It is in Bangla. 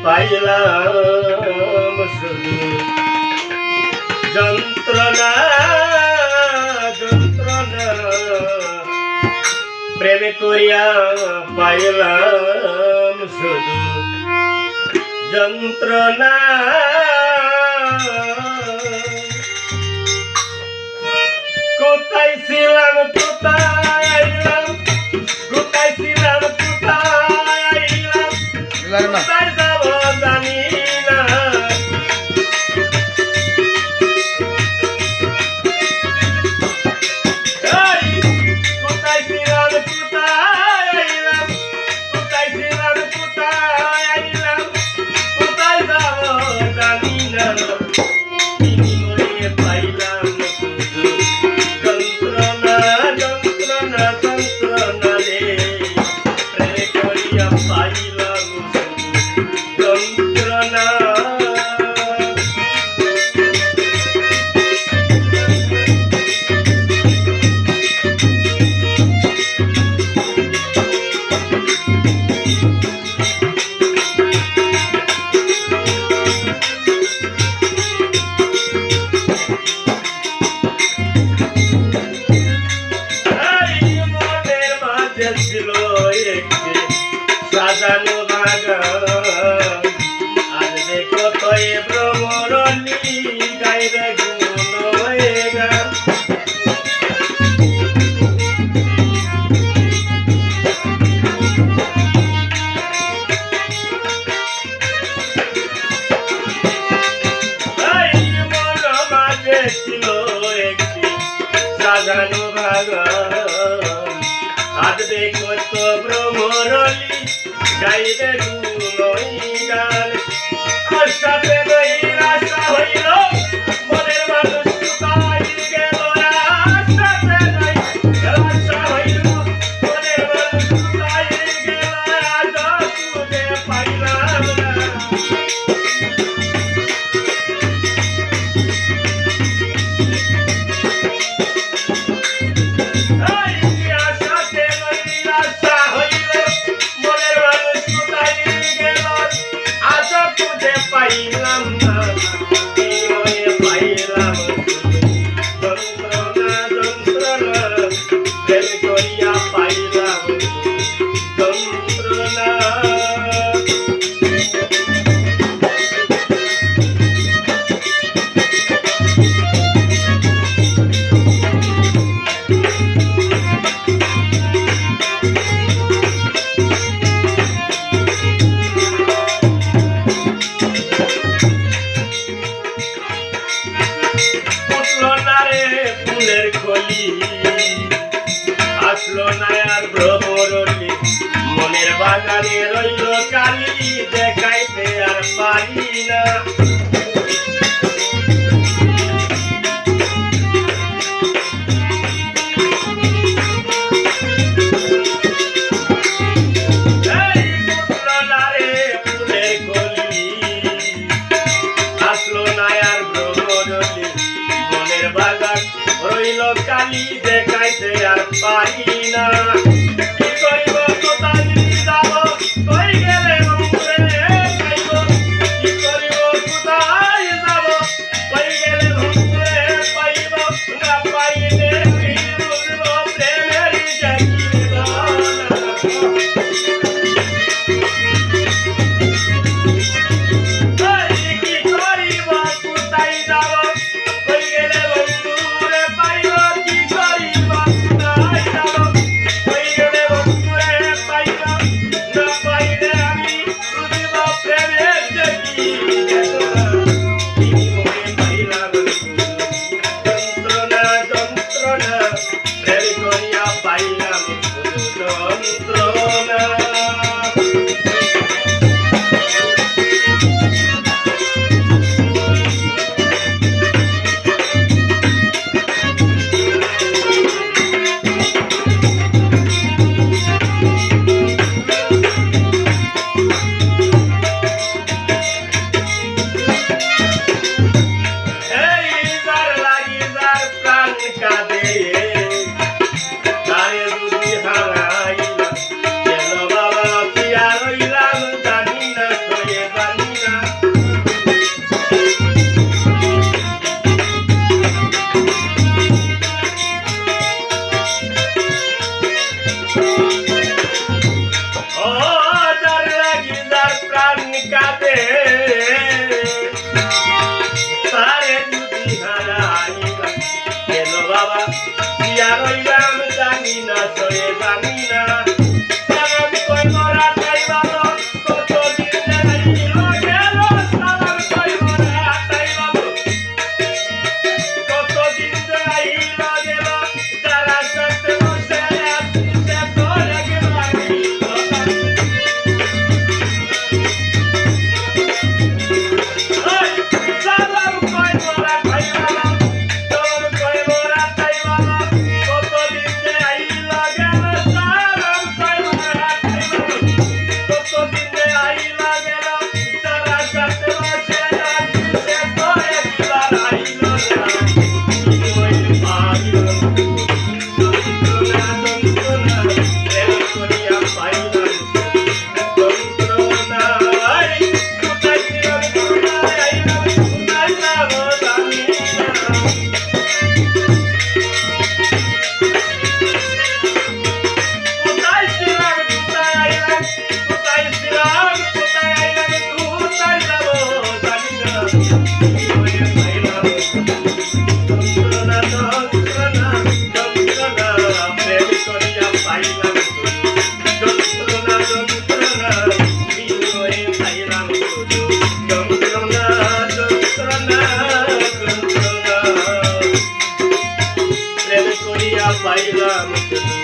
পাইলাম শুধু যন্ত্রণা যন্ত্রণা প্রেমে করিয়া পাইলাম শুধু যন্ত্রণা কোথায় ছিলাম কোথায় আইলাম কোথায় ছিলাম কোথায় আইলাম কোথায় যাব জানি না কোথায় ছিলাম কোথায় আইলাম কোথায় ছিলাম কোথায় আইলাম কোথায় যাব জানি না পাইলাম যন্ত্রণা যন্ত্রণা যন্ত্রণা রে প্রেমে করিয়া পাইলাম যন্ত্রণা ছিল একটি সাজানো বাগান আজ দেখো তো এ ভ্রমরণী গাইবে গুণ গান মন মাঝে ছিল একটি সাজানো বাগান আজ দেখো তো ভ্রমরলি গাইবে গুণই গান আশাতে নৈরাশা হইল মনের মানুষ কোথায় গেল আশাতে নৈরাশা হইল মনের মানুষ কোথায় গেল আজ খুঁজে পাইলাম না পাইলাম না পাইলাম যন্ত্রণা যন্ত্রণা প্রেম করিয়া পাইলাম যন্ত্রণা ফুলের কলি আসলো না আর ভ্রমরলি মনের বাগানে রইল কালি দেখাইতে আর পারি না ফুলের কলি আসলো না আর ভ্রমরলি মনের বাগান রইল কালি দেখাইতে আর পারি না কি করিব কোথায় যাব কই গেলে বন্ধুরে পাইব কি করিব কোথায় যাব কই গেলে বন্ধুরে পাইব না পাইলে বুঝব প্রেমের কি করিব কোথায় যাব কই গেলে বন্ধুরে পাইব কি করিব কোথায় যাব আসলি